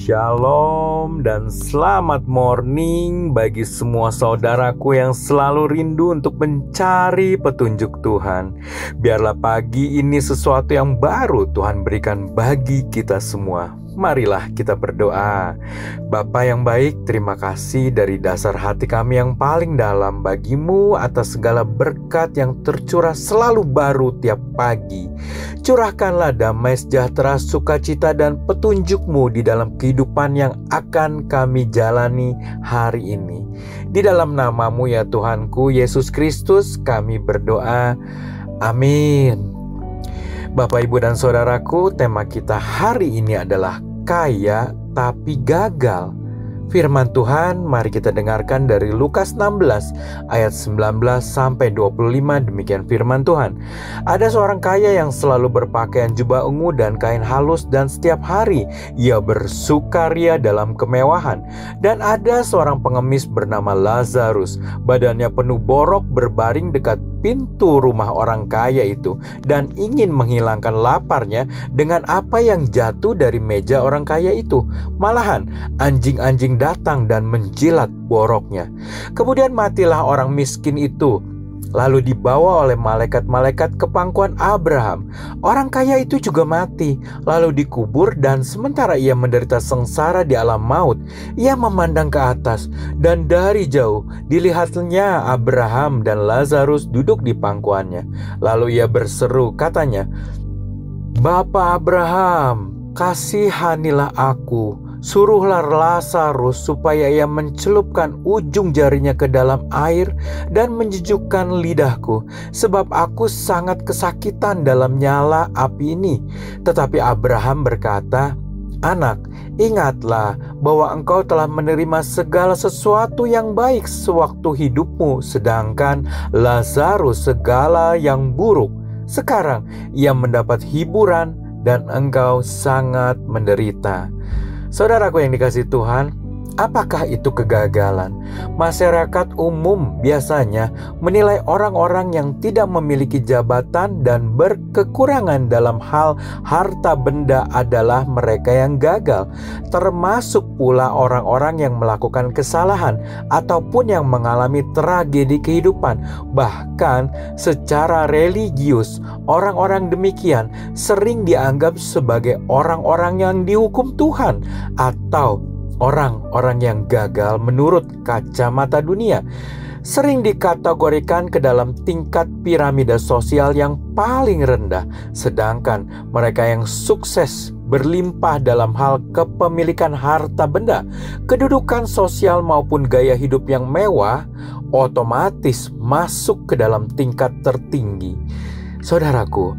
Shalom dan selamat morning bagi semua saudaraku yang selalu rindu untuk mencari petunjuk Tuhan. Biarlah pagi ini sesuatu yang baru Tuhan berikan bagi kita semua. Marilah kita berdoa. Bapa yang baik, terima kasih dari dasar hati kami yang paling dalam bagimu atas segala berkat yang tercurah selalu baru tiap pagi. Curahkanlah damai sejahtera, sukacita dan petunjukmu di dalam kehidupan yang akan kami jalani hari ini. Di dalam namamu ya Tuhanku Yesus Kristus kami berdoa. Amin. Bapak, Ibu, dan Saudaraku, tema kita hari ini adalah kaya tapi gagal. Firman Tuhan, mari kita dengarkan dari Lukas 16 ayat 19 sampai 25. Demikian firman Tuhan. Ada seorang kaya yang selalu berpakaian jubah ungu dan kain halus, dan setiap hari ia bersukaria dalam kemewahan. Dan ada seorang pengemis bernama Lazarus, badannya penuh borok, berbaring dekat pintu rumah orang kaya itu dan ingin menghilangkan laparnya dengan apa yang jatuh dari meja orang kaya itu. Malahan anjing-anjing datang dan menjilat boroknya. Kemudian matilah orang miskin itu, lalu dibawa oleh malaikat-malaikat ke pangkuan Abraham. Orang kaya itu juga mati, lalu dikubur, dan sementara ia menderita sengsara di alam maut, ia memandang ke atas, dan dari jauh dilihatnya Abraham dan Lazarus duduk di pangkuannya. Lalu ia berseru, katanya, "Bapa Abraham, kasihanilah aku. Suruhlah Lazarus supaya ia mencelupkan ujung jarinya ke dalam air dan menjejukkan lidahku, sebab aku sangat kesakitan dalam nyala api ini." Tetapi Abraham berkata, "Anak, ingatlah bahwa engkau telah menerima segala sesuatu yang baik sewaktu hidupmu, sedangkan Lazarus segala yang buruk. Sekarang ia mendapat hiburan dan engkau sangat menderita." Saudaraku yang dikasihi Tuhan, apakah itu kegagalan? Masyarakat umum biasanya menilai orang-orang yang tidak memiliki jabatan dan berkekurangan dalam hal harta benda adalah mereka yang gagal, termasuk pula orang-orang yang melakukan kesalahan ataupun yang mengalami tragedi kehidupan. Bahkan secara religius, orang-orang demikian sering dianggap sebagai orang-orang yang dihukum Tuhan atau orang-orang yang gagal menurut kacamata dunia. Sering dikategorikan ke dalam tingkat piramida sosial yang paling rendah, sedangkan mereka yang sukses berlimpah dalam hal kepemilikan harta benda, kedudukan sosial maupun gaya hidup yang mewah, otomatis masuk ke dalam tingkat tertinggi. Saudaraku,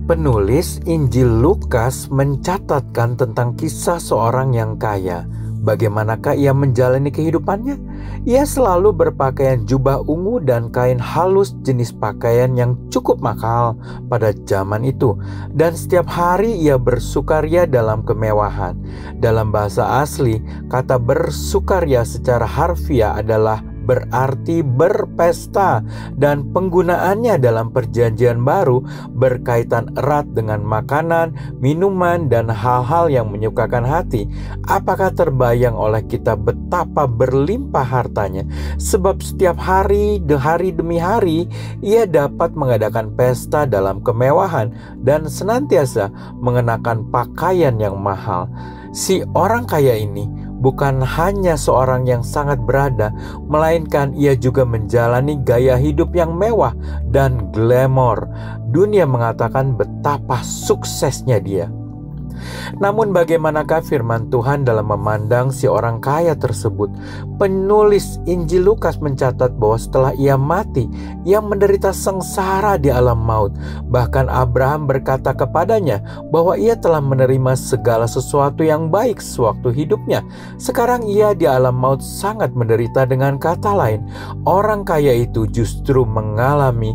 penulis Injil Lukas mencatatkan tentang kisah seorang yang kaya. Bagaimanakah ia menjalani kehidupannya? Ia selalu berpakaian jubah ungu dan kain halus, jenis pakaian yang cukup mahal pada zaman itu. Dan setiap hari ia bersukaria dalam kemewahan. Dalam bahasa asli, kata bersukaria secara harfiah adalah berarti berpesta, dan penggunaannya dalam perjanjian baru berkaitan erat dengan makanan, minuman, dan hal-hal yang menyukakan hati. Apakah terbayang oleh kita betapa berlimpah hartanya? Sebab setiap hari demi hari ia dapat mengadakan pesta dalam kemewahan dan senantiasa mengenakan pakaian yang mahal. Si orang kaya ini bukan hanya seorang yang sangat berada, melainkan ia juga menjalani gaya hidup yang mewah dan glamor. Dunia mengatakan betapa suksesnya dia. Namun bagaimanakah firman Tuhan dalam memandang si orang kaya tersebut? Penulis Injil Lukas mencatat bahwa setelah ia mati, ia menderita sengsara di alam maut. Bahkan Abraham berkata kepadanya bahwa ia telah menerima segala sesuatu yang baik sewaktu hidupnya. Sekarang ia di alam maut sangat menderita. Dengan kata lain, orang kaya itu justru mengalami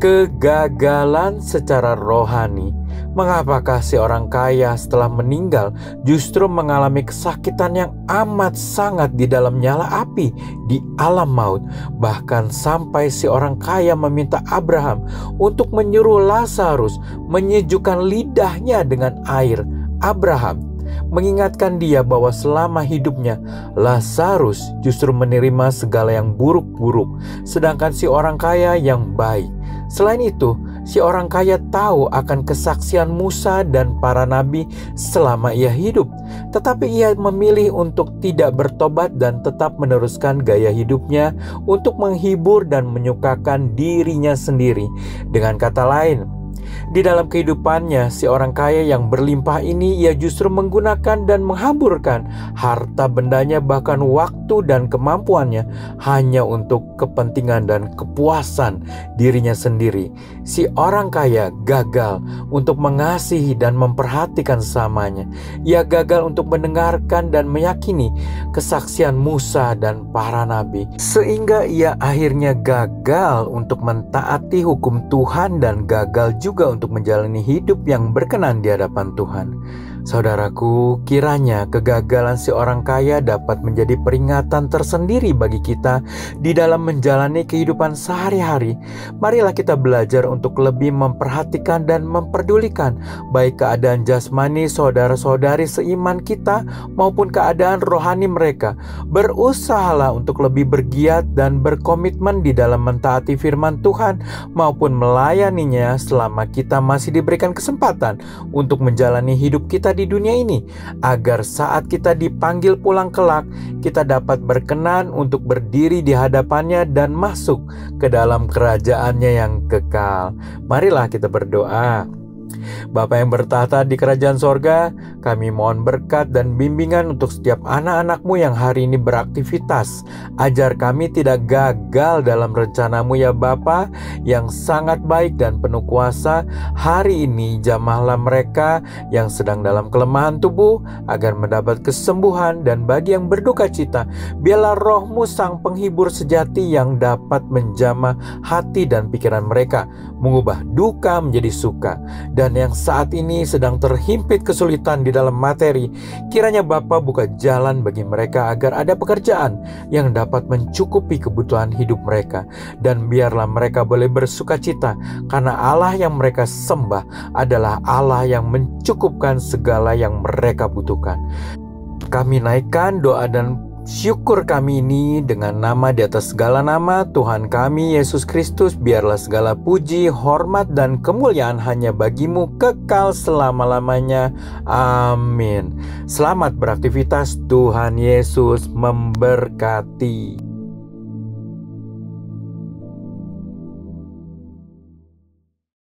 kegagalan secara rohani. Mengapakah si orang kaya setelah meninggal justru mengalami kesakitan yang amat sangat di dalam nyala api di alam maut? Bahkan sampai si orang kaya meminta Abraham untuk menyuruh Lazarus menyejukkan lidahnya dengan air. Abraham mengingatkan dia bahwa selama hidupnya Lazarus justru menerima segala yang buruk-buruk, sedangkan si orang kaya yang baik. Selain itu, si orang kaya tahu akan kesaksian Musa dan para nabi selama ia hidup, tetapi ia memilih untuk tidak bertobat dan tetap meneruskan gaya hidupnya untuk menghibur dan menyukakan dirinya sendiri. Dengan kata lain, di dalam kehidupannya, si orang kaya yang berlimpah ini ia justru menggunakan dan menghamburkan harta bendanya, bahkan waktu dan kemampuannya hanya untuk kepentingan dan kepuasan dirinya sendiri. Si orang kaya gagal untuk mengasihi dan memperhatikan sesamanya. Ia gagal untuk mendengarkan dan meyakini kesaksian Musa dan para nabi, sehingga ia akhirnya gagal untuk mentaati hukum Tuhan dan gagal juga untuk menjalani hidup yang berkenan di hadapan Tuhan. Saudaraku, kiranya kegagalan si orang kaya dapat menjadi peringatan tersendiri bagi kita di dalam menjalani kehidupan sehari-hari. Marilah kita belajar untuk lebih memperhatikan dan memperdulikan baik keadaan jasmani saudara-saudari seiman kita maupun keadaan rohani mereka. Berusahalah untuk lebih bergiat dan berkomitmen di dalam mentaati firman Tuhan maupun melayaninya selama kita masih diberikan kesempatan untuk menjalani hidup kita di dunia ini, agar saat kita dipanggil pulang kelak, kita dapat berkenan untuk berdiri di hadapannya dan masuk ke dalam kerajaannya yang kekal. Marilah kita berdoa. Bapa yang bertahta di kerajaan sorga, kami mohon berkat dan bimbingan untuk setiap anak-anak-Mu yang hari ini beraktivitas. Ajar kami tidak gagal dalam rencana-Mu ya Bapa, yang sangat baik dan penuh kuasa. Hari ini jamahlah mereka yang sedang dalam kelemahan tubuh, agar mendapat kesembuhan, dan bagi yang berduka cita, biarlah Roh-Mu sang penghibur sejati yang dapat menjamah hati dan pikiran mereka, mengubah duka menjadi suka. Dan yang saat ini sedang terhimpit kesulitan di dalam materi, kiranya Bapa buka jalan bagi mereka agar ada pekerjaan yang dapat mencukupi kebutuhan hidup mereka. Dan biarlah mereka boleh bersukacita, karena Allah yang mereka sembah adalah Allah yang mencukupkan segala yang mereka butuhkan. Kami naikkan doa dan syukur kami ini dengan nama di atas segala nama, Tuhan kami Yesus Kristus. Biarlah segala puji, hormat, dan kemuliaan hanya bagi-Mu kekal selama-lamanya. Amin. Selamat beraktivitas. Tuhan Yesus memberkati.